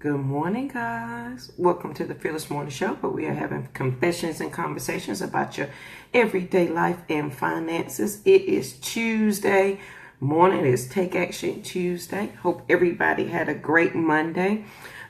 Good morning, guys. Welcome to the Fearless Morning Show, where we are having confessions and conversations about your everyday life and finances. It is Tuesday morning. It is Take Action Tuesday. Hope everybody had a great Monday.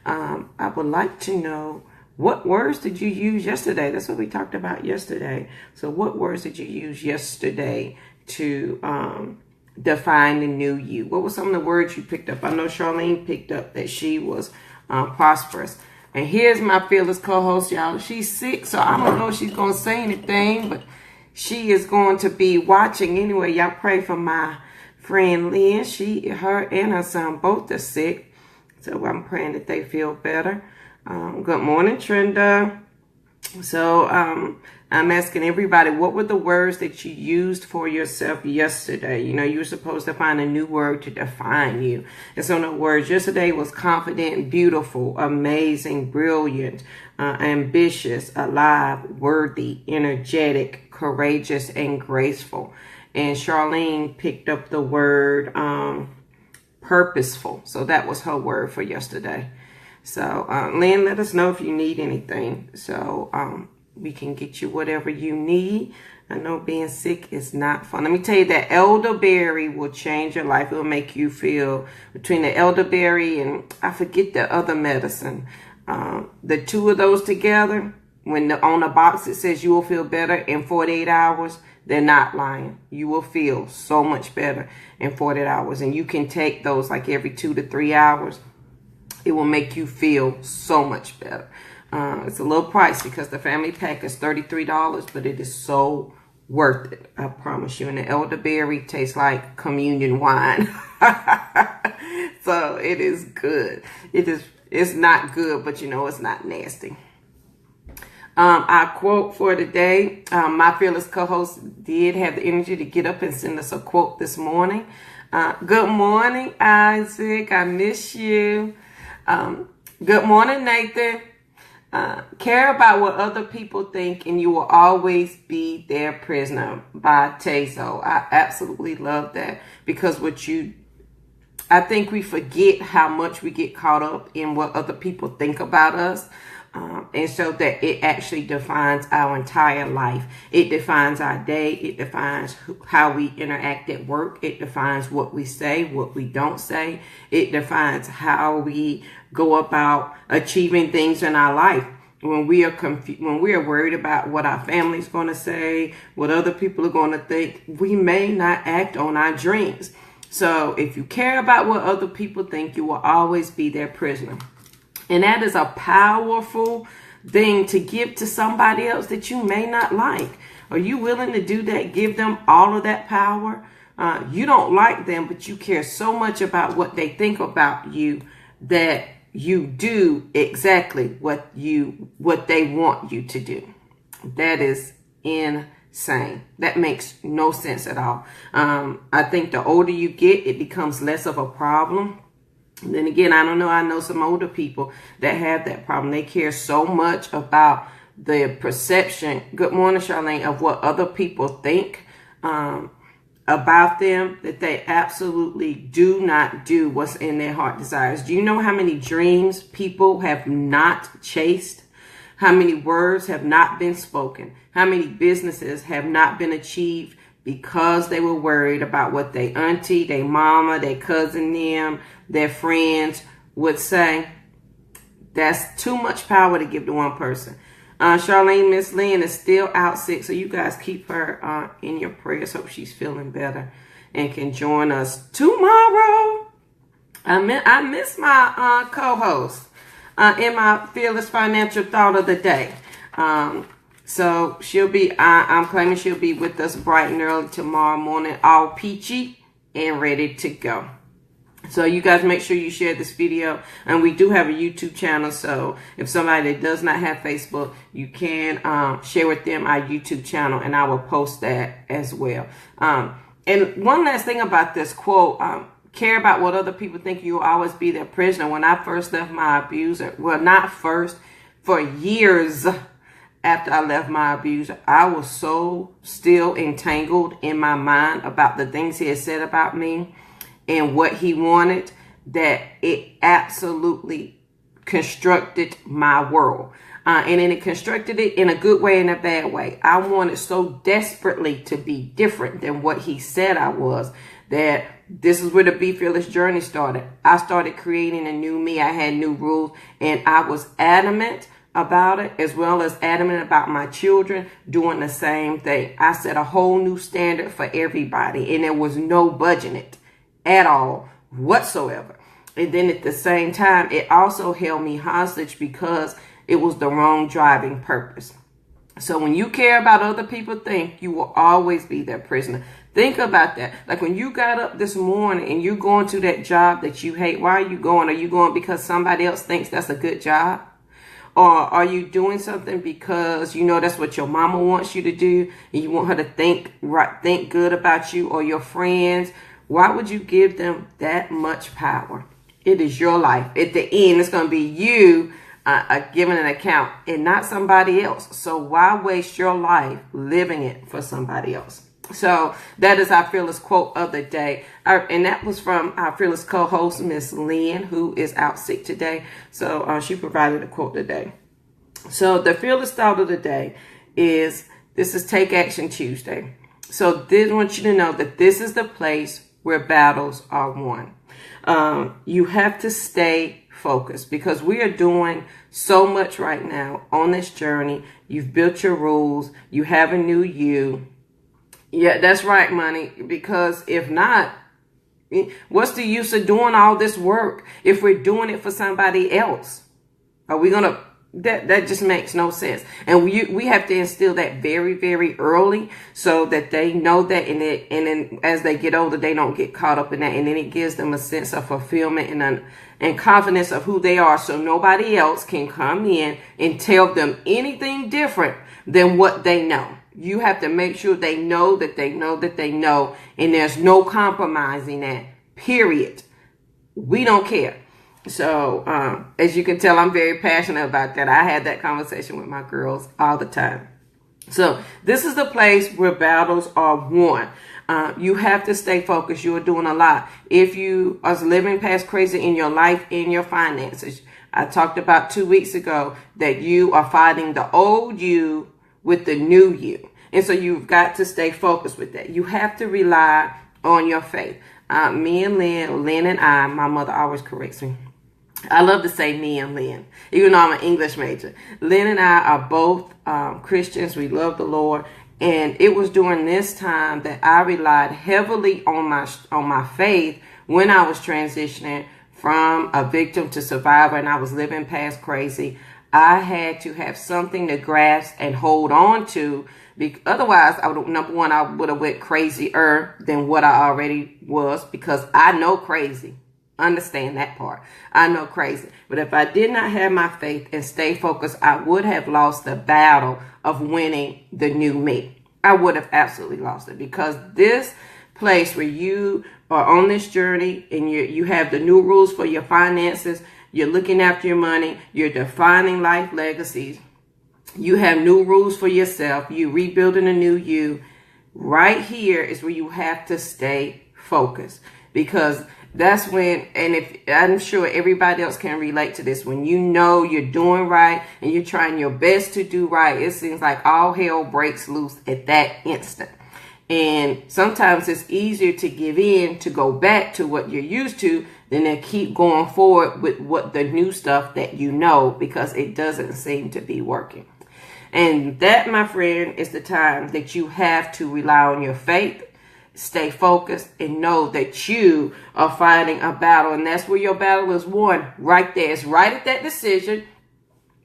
I would like to know, what words did you use yesterday? That's what we talked about yesterday. So what words did you use yesterday to define the new you? What were some of the words you picked up? I know Charlene picked up that she was prosperous. And here's my fearless co-host, y'all. She's sick, so I don't know if she's going to say anything, but she is going to be watching anyway. Y'all pray for my friend Lynn. Her and her son both are sick, so I'm praying that they feel better. Good morning, Trenda. So I'm asking everybody, what were the words that you used for yourself yesterday? You know, you were supposed to find a new word to define you. And so the words yesterday was confident, beautiful, amazing, brilliant, ambitious, alive, worthy, energetic, courageous, and graceful. And Charlene picked up the word purposeful. So that was her word for yesterday. So, Lynn, let us know if you need anything. So, we can get you whatever you need. I know being sick is not fun. Let me tell you that elderberry will change your life. It will make you feel, between the elderberry and I forget the other medicine, the two of those together, when on the box it says you will feel better in 48 hours, they're not lying. You will feel so much better in 48 hours. And you can take those like every 2 to 3 hours. It will make you feel so much better. It's a little pricey because the family pack is $33, but it is so worth it. I promise you. And the elderberry tastes like communion wine. So it is good. It's not good, but you know, it's not nasty. Our quote for today, my fearless co-host did have the energy to get up and send us a quote this morning. Good morning, Isaac. I miss you. Good morning, Nathan. Care about what other people think and you will always be their prisoner, by Tezo. I absolutely love that, because I think we forget how much we get caught up in what other people think about us. And so that it actually defines our entire life. It defines our day. It defines how we interact at work. It defines what we say, what we don't say. It defines how we go about achieving things in our life. When we are when we are worried about what our family's going to say, what other people are going to think, we may not act on our dreams. So if you care about what other people think, you will always be their prisoner. And that is a powerful thing to give to somebody else that you may not like. Are you willing to do that? Give them all of that power. You don't like them, but you care so much about what they think about you that you do exactly what they want you to do. That is insane. That makes no sense at all. I think the older you get, it becomes less of a problem. Then again, I don't know. I know some older people that have that problem. They care so much about the perception, good morning, Charlene, of what other people think about them, that they absolutely do not do what's in their heart desires. Do you know how many dreams people have not chased? How many words have not been spoken? How many businesses have not been achieved because they were worried about what their auntie, their mama, their cousin, their friends would say? That's too much power to give to one person. Charlene, Miss Lynn is still out sick, so you guys keep her in your prayers. Hope she's feeling better and can join us tomorrow. I miss my co-host in my Fearless Financial Thought of the Day. So I'm claiming she'll be with us bright and early tomorrow morning, all peachy and ready to go. So you guys make sure you share this video. And we do have a YouTube channel. So if somebody that does not have Facebook, you can share with them our YouTube channel, and I will post that as well. And one last thing about this quote, care about what other people think, you will always be their prisoner. When I first left my abuser, well, not first, for years after I left my abuser, I was so still entangled in my mind about the things he had said about me and what he wanted, that it absolutely constructed my world. And then it constructed it in a good way and a bad way. I wanted so desperately to be different than what he said I was, that this is where the Be Fearless journey started. I started creating a new me. I had new rules, and I was adamant about it, as well as adamant about my children doing the same thing. I set a whole new standard for everybody, and there was no budging it at all whatsoever. And then at the same time, it also held me hostage because it was the wrong driving purpose. So when you care about other people think, you will always be their prisoner. Think about that. Like when you got up this morning and you're going to that job that you hate, why are you going? Are you going because somebody else thinks that's a good job? Or are you doing something because you know that's what your mama wants you to do and you want her to think good about you, or your friends? Why would you give them that much power? It is your life. At the end, it's going to be you giving an account and not somebody else. So why waste your life living it for somebody else? So that is our fearless quote of the day. And that was from our fearless co-host, Miss Lynn, who is out sick today. So she provided a quote today. So the fearless thought of the day is, this is Take Action Tuesday. So I want you to know that this is the place where battles are won. You have to stay focused because we are doing so much right now on this journey. You've built your rules. You have a new you. Yeah, that's right, money. Because if not, what's the use of doing all this work if we're doing it for somebody else? Are we going to, that just makes no sense. And we have to instill that very, very early so that they know that, and then as they get older, they don't get caught up in that. And then it gives them a sense of fulfillment and confidence of who they are, so nobody else can come in and tell them anything different than what they know. You have to make sure they know that they know that they know, and there's no compromising that, period. We don't care. So, as you can tell, I'm very passionate about that. I had that conversation with my girls all the time. So, this is the place where battles are won. You have to stay focused. You're doing a lot. If you are living past crazy in your life, in your finances, I talked about 2 weeks ago that you are fighting the old you with the new you. And so you've got to stay focused with that. You have to rely on your faith. Me and Lynn and I, my mother always corrects me. I love to say me and Lynn, even though I'm an English major. Lynn and I are both Christians. We love the Lord. And it was during this time that I relied heavily on my faith when I was transitioning from a victim to survivor, and I was living past crazy. I had to have something to grasp and hold on to. Otherwise, I would have went crazier than what I already was, because I know crazy. Understand that part. I know crazy. But if I did not have my faith and stay focused, I would have lost the battle of winning the new me. I would have absolutely lost it, because this place where you are on this journey and you have the new rules for your finances, you're looking after your money, you're defining life legacies, you have new rules for yourself, you're rebuilding a new you. Right here is where you have to stay focused, because that's when, and if I'm sure everybody else can relate to this, when you know you're doing right and you're trying your best to do right, it seems like all hell breaks loose at that instant. And sometimes it's easier to give in, to go back to what you're used to, than to keep going forward with what the new stuff that you know, because it doesn't seem to be working. And that, my friend, is the time that you have to rely on your faith, stay focused, and know that you are fighting a battle. And that's where your battle is won, right there. It's right at that decision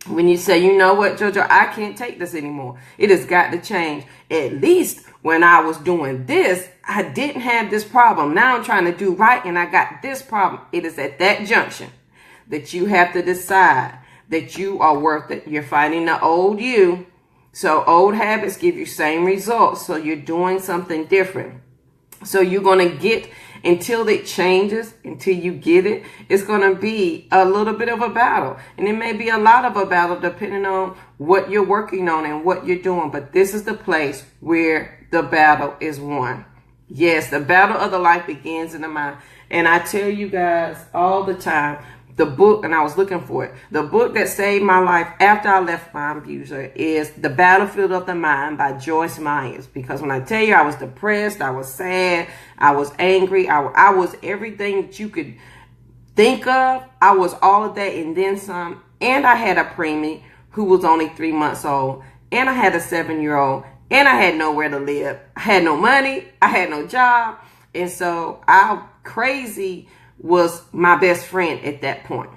when you say, you know what, JoJo, I can't take this anymore. It has got to change. At least when I was doing this, I didn't have this problem. Now I'm trying to do right, and I got this problem. It is at that junction that you have to decide that you are worth it. You're fighting the old you. So old habits give you same results. So you're doing something different. So you're going to get, until it changes, until you get it, it's going to be a little bit of a battle. And it may be a lot of a battle depending on what you're working on and what you're doing. But this is the place where the battle is won. Yes, the battle of the life begins in the mind. And I tell you guys all the time, the book, and I was looking for it. The book that saved my life after I left my abuser is The Battlefield of the Mind by Joyce Myers. Because when I tell you I was depressed, I was sad, I was angry, I was everything that you could think of. I was all of that and then some. And I had a preemie who was only 3 months old. And I had a 7-year-old. And I had nowhere to live. I had no money. I had no job. And so crazy was my best friend at that point.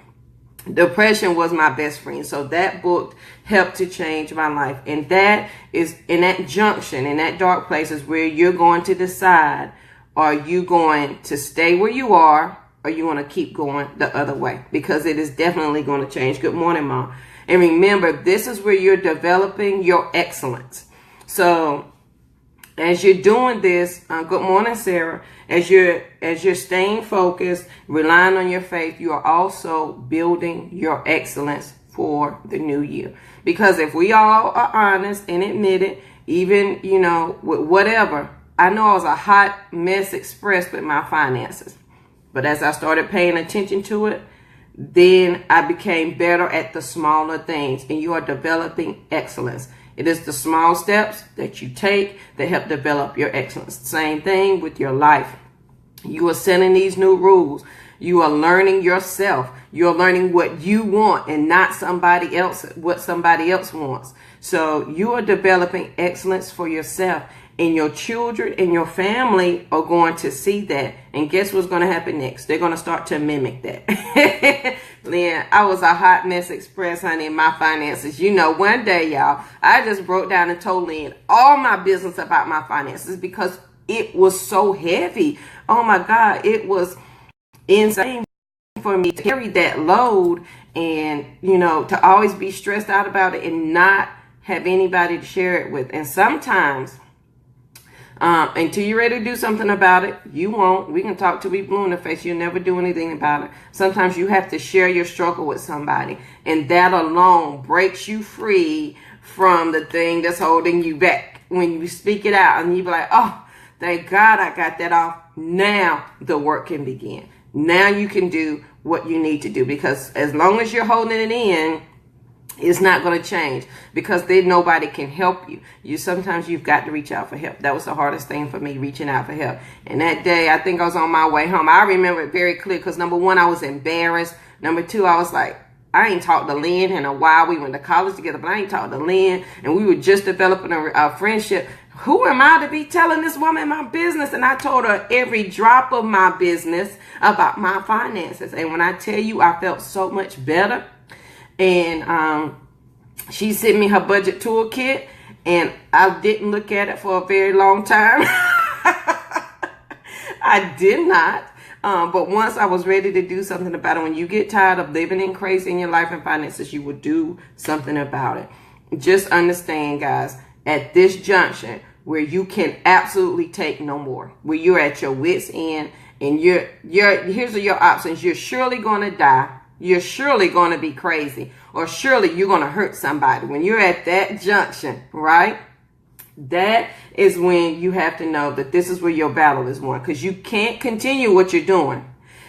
Depression was my best friend. So that book helped to change my life. And that is in that junction, in that dark place is where you're going to decide, are you going to stay where you are, or you want to keep going the other way? Because it is definitely going to change. Good morning, Mom. And remember, this is where you're developing your excellence. So as you're doing this, good morning, Sarah. As you're staying focused, relying on your faith, you are also building your excellence for the new year. Because if we all are honest and admit it, even, with whatever, I know I was a hot mess express with my finances. But as I started paying attention to it, then I became better at the smaller things. And you are developing excellence. It is the small steps that you take that help develop your excellence. Same thing with your life. You are setting these new rules. You are learning yourself. You're learning what you want and not somebody else, what somebody else wants. So you are developing excellence for yourself. And your children and your family are going to see that. And guess what's going to happen next? They're going to start to mimic that. Lynn, I was a hot mess express, honey, in my finances. One day, y'all, I just broke down and told Lynn all my business about my finances because it was so heavy. Oh, my God. It was insane for me to carry that load and, to always be stressed out about it and not have anybody to share it with. And sometimes, until you're ready to do something about it, you won't. We can talk till we blue in the face. You'll never do anything about it. Sometimes you have to share your struggle with somebody. And that alone breaks you free from the thing that's holding you back. When you speak it out and you be like, oh, thank God I got that off. Now the work can begin. Now you can do what you need to do. Because as long as you're holding it in, it's not going to change because then nobody can help you. Sometimes you've got to reach out for help. That was the hardest thing for me, reaching out for help. And that day, I think I was on my way home. I remember it very clear because number one, I was embarrassed. Number two, I was like, I ain't talked to Lynn in a while. We went to college together, but I ain't talked to Lynn. And we were just developing a friendship. Who am I to be telling this woman my business? And I told her every drop of my business about my finances. And when I tell you, I felt so much better. And she sent me her budget toolkit, and I didn't look at it for a very long time. I did not. But once I was ready to do something about it, when you get tired of living in crazy in your life and finances, you will do something about it. Just understand, guys, at this junction where you can absolutely take no more, where you're at your wit's end, and here's your options. You're surely going to die. You're surely going to be crazy, or surely you're going to hurt somebody. When you're at that junction, right? That is when you have to know that this is where your battle is won, because you can't continue what you're doing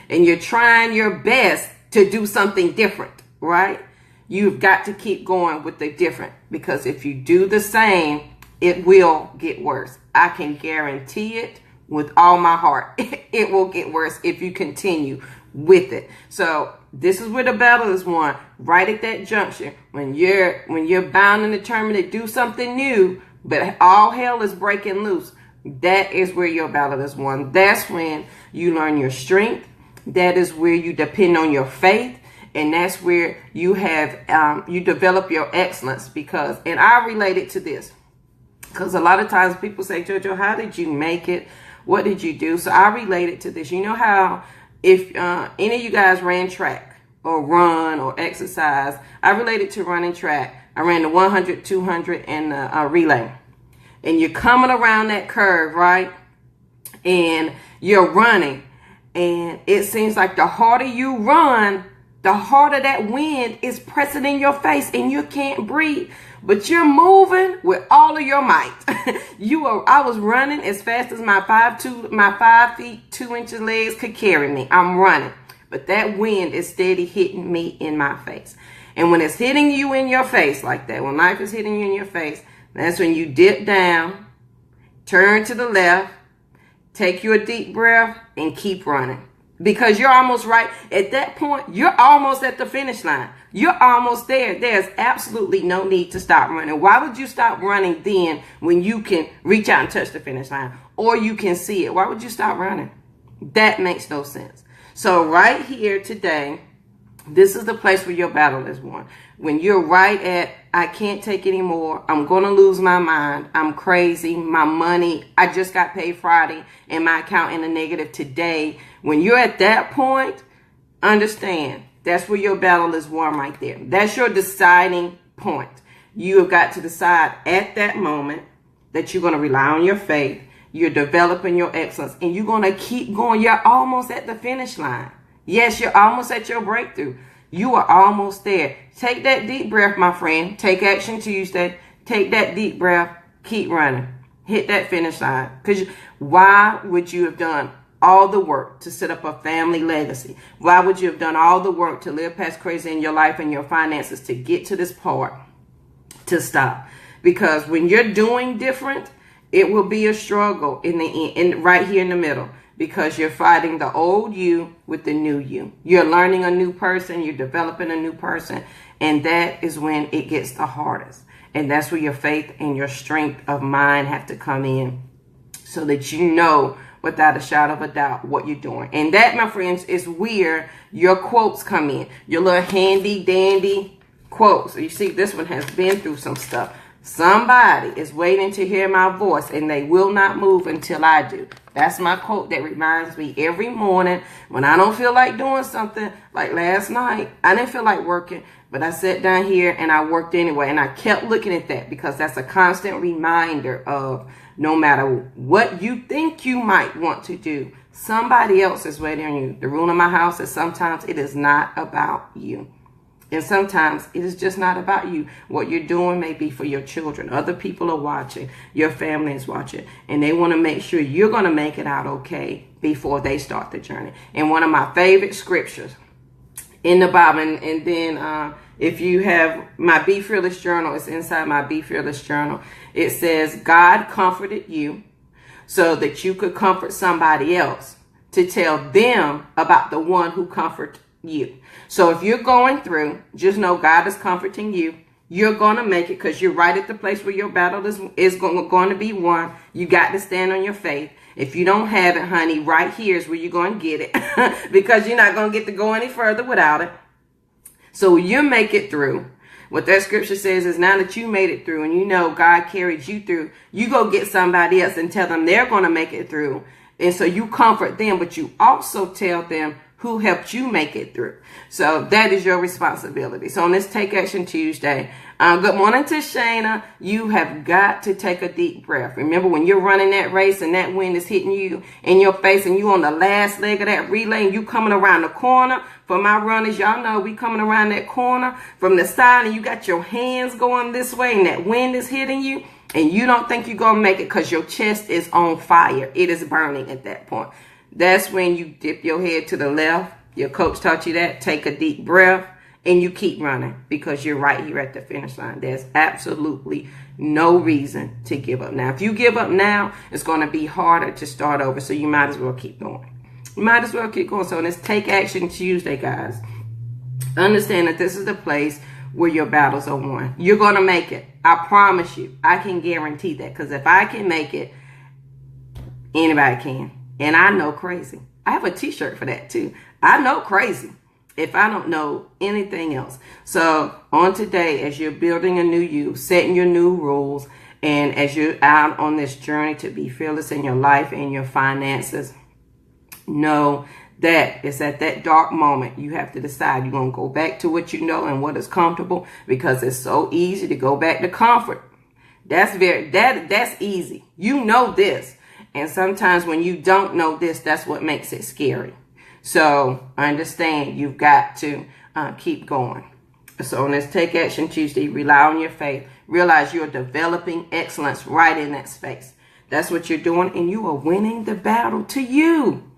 and you're trying your best to do something different, right? You've got to keep going with the different, because if you do the same, it will get worse. I can guarantee it with all my heart. It will get worse if you continue with it. So this is where the battle is won, right at that junction when you're bound and determined to do something new, but all hell is breaking loose. That is where your battle is won. That's when you learn your strength. That is where you depend on your faith, and that's where you have you develop your excellence. Because, and I relate it to this, because a lot of times people say, JoJo, how did you make it? What did you do? So I relate it to this. You know how if any of you guys ran track or run or exercise, I related to running track. I ran the 100, 200, and the relay. And you're coming around that curve, right? And you're running. And it seems like the harder you run, the harder that wind is pressing in your face and you can't breathe. But you're moving with all of your might. I was running as fast as my 5 feet 2 inches legs could carry me. I'm running. but that wind is steady hitting me in my face. And when it's hitting you in your face like that, when life is hitting you in your face, that's when you dip down, turn to the left, take you a deep breath, and keep running. Because you're almost right. At that point, you're almost at the finish line. You're almost there. There's absolutely no need to stop running. Why would you stop running then when you can reach out and touch the finish line? Or you can see it. Why would you stop running? That makes no sense. So right here today, this is the place where your battle is won. When you're right at, I can't take anymore. I'm going to lose my mind. I'm crazy. My money, I just got paid Friday and my account in the negative today. When you're at that point, understand that's where your battle is won right there. That's your deciding point. You have got to decide at that moment that you're going to rely on your faith. You're developing your excellence and you're going to keep going. You're almost at the finish line. Yes, you're almost at your breakthrough. You are almost there. Take that deep breath, my friend. Take action Tuesday. Take that deep breath. Keep running. Hit that finish line. Because why would you have done all the work to set up a family legacy? Why would you have done all the work to live past crazy in your life and your finances to get to this part to stop? Because when you're doing different, it will be a struggle in the end, right here in the middle. Because you're fighting the old you with the new you. You're learning a new person. You're developing a new person. And that is when it gets the hardest. And that's where your faith and your strength of mind have to come in. So that you know without a shadow of a doubt what you're doing. And that, my friends, is where your quotes come in. Your little handy dandy quotes. So you see, this one has been through some stuff. Somebody is waiting to hear my voice and they will not move until I do. That's my quote that reminds me every morning when I don't feel like doing something. Like last night, I didn't feel like working, but I sat down here and I worked anyway. And I kept looking at that because that's a constant reminder of no matter what you think you might want to do, somebody else is waiting on you. The rule in my house is sometimes it is not about you. And sometimes it is just not about you. What you're doing may be for your children. Other people are watching. Your family is watching. And they want to make sure you're going to make it out okay before they start the journey. And one of my favorite scriptures in the Bible, and then if you have my Be Fearless journal, it's inside my Be Fearless journal. It says, God comforted you so that you could comfort somebody else to tell them about the one who comforted you. So if you're going through, just know God is comforting you. You're going to make it because you're right at the place where your battle is going to be won. You got to stand on your faith. If you don't have it, honey, right here is where you're going to get it because you're not going to get to go any further without it. So you make it through. What that scripture says is now that you made it through and you know God carried you through, you go get somebody else and tell them they're going to make it through. And so you comfort them, but you also tell them who helped you make it through. So that is your responsibility. So on this Take Action Tuesday, good morning to Shayna. You have got to take a deep breath. Remember when you're running that race and that wind is hitting you in your face and you on the last leg of that relay and you coming around the corner. For my runners, y'all know we coming around that corner from the side and you got your hands going this way and that wind is hitting you and you don't think you're going to make it because your chest is on fire. It is burning at that point. That's when you dip your head to the left. Your coach taught you that. Take a deep breath and you keep running because you're right here at the finish line. There's absolutely no reason to give up. Now, if you give up now, it's going to be harder to start over. So you might as well keep going. You might as well keep going. So let's Take Action Tuesday, guys. Understand that this is the place where your battles are won. You're going to make it. I promise you. I can guarantee that because if I can make it, anybody can. And I know crazy. I have a t-shirt for that too. I know crazy if I don't know anything else. So on today, as you're building a new you, setting your new rules, and as you're out on this journey to be fearless in your life and your finances, know that it's at that dark moment you have to decide you're going to go back to what you know and what is comfortable because it's so easy to go back to comfort. That's easy. You know this. And sometimes when you don't know this, that's what makes it scary. So understand you've got to keep going. So on this Take Action Tuesday, rely on your faith. Realize you're developing excellence right in that space. That's what you're doing. And you are winning the battle to you.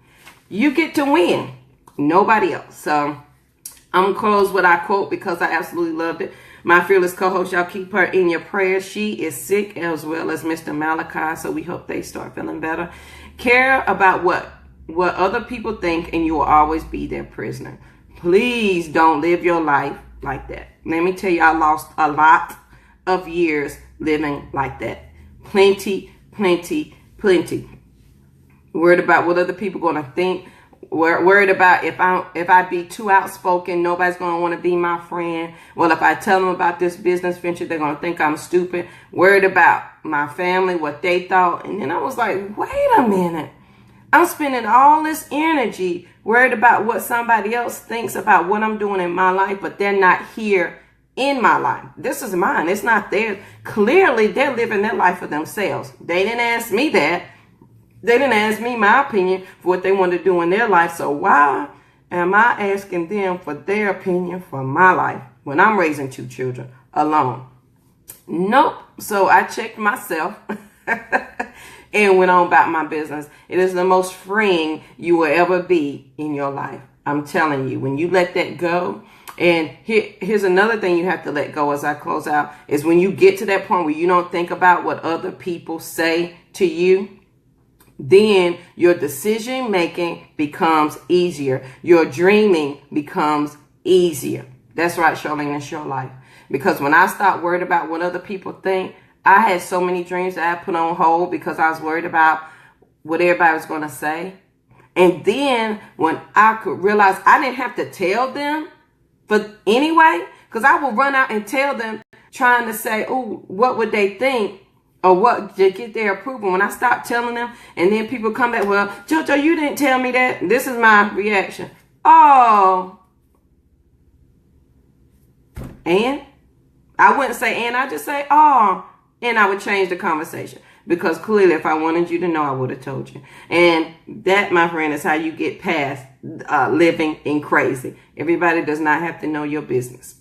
You get to win. Nobody else. So I'm going to close with our quote because I absolutely loved it. My fearless co-host, y'all keep her in your prayers. She is sick as well as Mr. Malachi, so we hope they start feeling better. Care about what other people think, and you will always be their prisoner. Please don't live your life like that. Let me tell you, I lost a lot of years living like that. Plenty. Worried about what other people are going to think. Worried about if I be too outspoken, nobody's going to want to be my friend. Well, if I tell them about this business venture, they're going to think I'm stupid. Worried about my family, what they thought. And then I was like, wait a minute. I'm spending all this energy worried about what somebody else thinks about what I'm doing in my life, but they're not here in my life. This is mine. It's not theirs. Clearly, they're living their life for themselves. They didn't ask me that. They didn't ask me my opinion for what they want to do in their life. So why am I asking them for their opinion for my life when I'm raising 2 children alone? Nope. So I checked myself and went on about my business. It is the most freeing you will ever be in your life. I'm telling you, when you let that go. And here's another thing you have to let go as I close out, is when you get to that point where you don't think about what other people say to you, then your decision making becomes easier. Your dreaming becomes easier. That's right, Charlene, it's your life. Because when I stopped worried about what other people think, I had so many dreams that I put on hold because I was worried about what everybody was going to say. And then when I could realize I didn't have to tell them anyway, because I would run out and tell them trying to say, oh, what would they think? Or what to get their approval. When I stopped telling them, and then people come back, well, JoJo, you didn't tell me that. This is my reaction. Oh. And? I wouldn't say and, I just say, oh. And I would change the conversation. Because clearly, if I wanted you to know, I would have told you. And that, my friend, is how you get past living in crazy. Everybody does not have to know your business.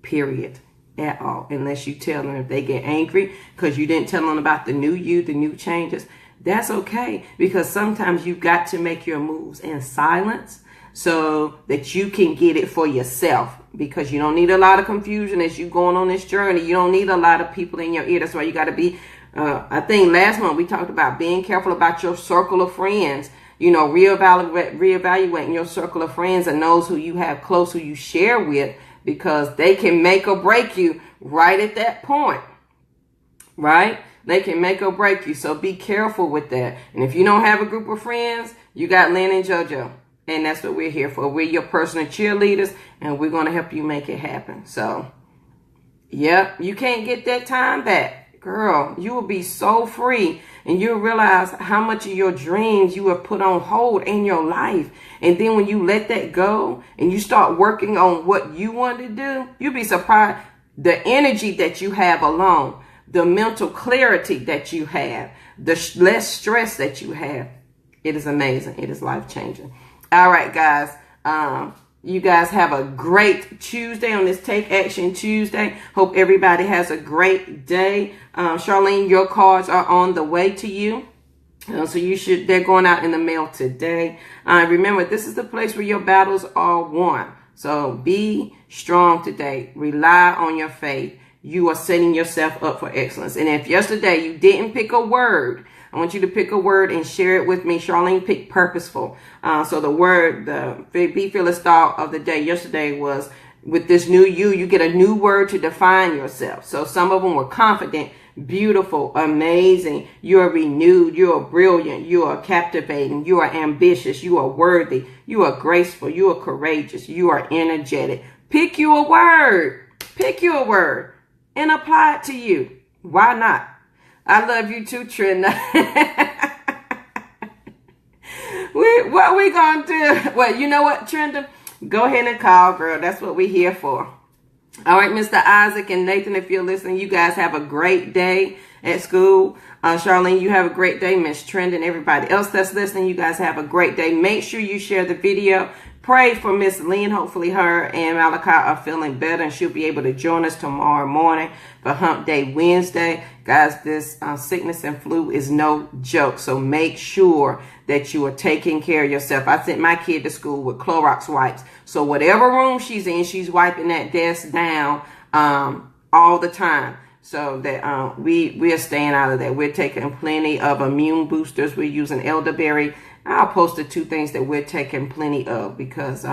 Period. At all, unless you tell them. If they get angry because you didn't tell them about the new you, the new changes, that's okay, because sometimes you've got to make your moves in silence so that you can get it for yourself, because you don't need a lot of confusion as you going on this journey. You don't need a lot of people in your ear. That's why you got to be I think last month we talked about being careful about your circle of friends. You know, reevaluating your circle of friends and those who you have close, who you share with, because they can make or break you right at that point, right? They can make or break you, so be careful with that. And if you don't have a group of friends, you got Lynn and JoJo, and that's what we're here for. We're your personal cheerleaders, and we're going to help you make it happen. So, yep, you can't get that time back. Girl, you will be so free, and you'll realize how much of your dreams you have put on hold in your life. And then when you let that go and you start working on what you want to do, you'll be surprised the energy that you have alone, the mental clarity that you have, the less stress that you have. It is amazing. It is life-changing. All right, guys. You guys have a great Tuesday on this Take Action Tuesday. Hope everybody has a great day. Charlene, your cards are on the way to you. So they're going out in the mail today. Remember, this is the place where your battles are won. So be strong today. Rely on your faith. You are setting yourself up for excellence. And if yesterday you didn't pick a word, I want you to pick a word and share it with me. Charlene picked purposeful. So the word, the Be Fearless thought of the day yesterday was, with this new you get a new word to define yourself. So some of them were confident, beautiful, amazing. You are renewed. You are brilliant. You are captivating. You are ambitious. You are worthy. You are graceful. You are courageous. You are energetic. Pick you a word. Pick you a word and apply it to you. Why not? I love you too, Trina. What we gonna do? Well, you know what, Trina? Go ahead and call, girl. That's what we're here for. All right, Mr. Isaac and Nathan, if you're listening, you guys have a great day. at school. Charlene, you have a great day. Miss Trend and everybody else that's listening, you guys have a great day. Make sure you share the video. Pray for Miss Lynn. Hopefully her and Malachi are feeling better and she'll be able to join us tomorrow morning for Hump Day Wednesday. Guys, this sickness and flu is no joke. So make sure that you are taking care of yourself. I sent my kid to school with Clorox wipes. So whatever room she's in, she's wiping that desk down all the time. So that we are staying out of that. We're taking plenty of immune boosters. We're using elderberry. I'll post the 2 things that we're taking plenty of because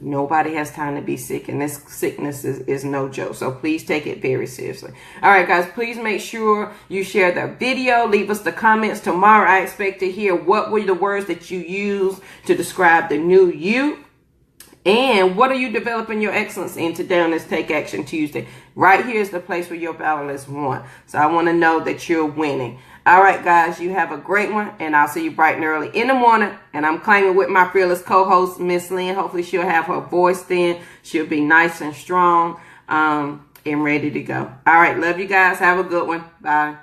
nobody has time to be sick, and this sickness is no joke. So please take it very seriously. All right, guys, please make sure you share the video. Leave us the comments. Tomorrow, I expect to hear what were the words that you used to describe the new you. And what are you developing your excellence in today on this Take Action Tuesday? Right here is the place where your battle is won. So I want to know that you're winning. All right, guys, you have a great one, and I'll see you bright and early in the morning. And I'm claiming with my fearless co-host, Miss Lynn. Hopefully she'll have her voice then. She'll be nice and strong and ready to go. All right, love you guys. Have a good one. Bye.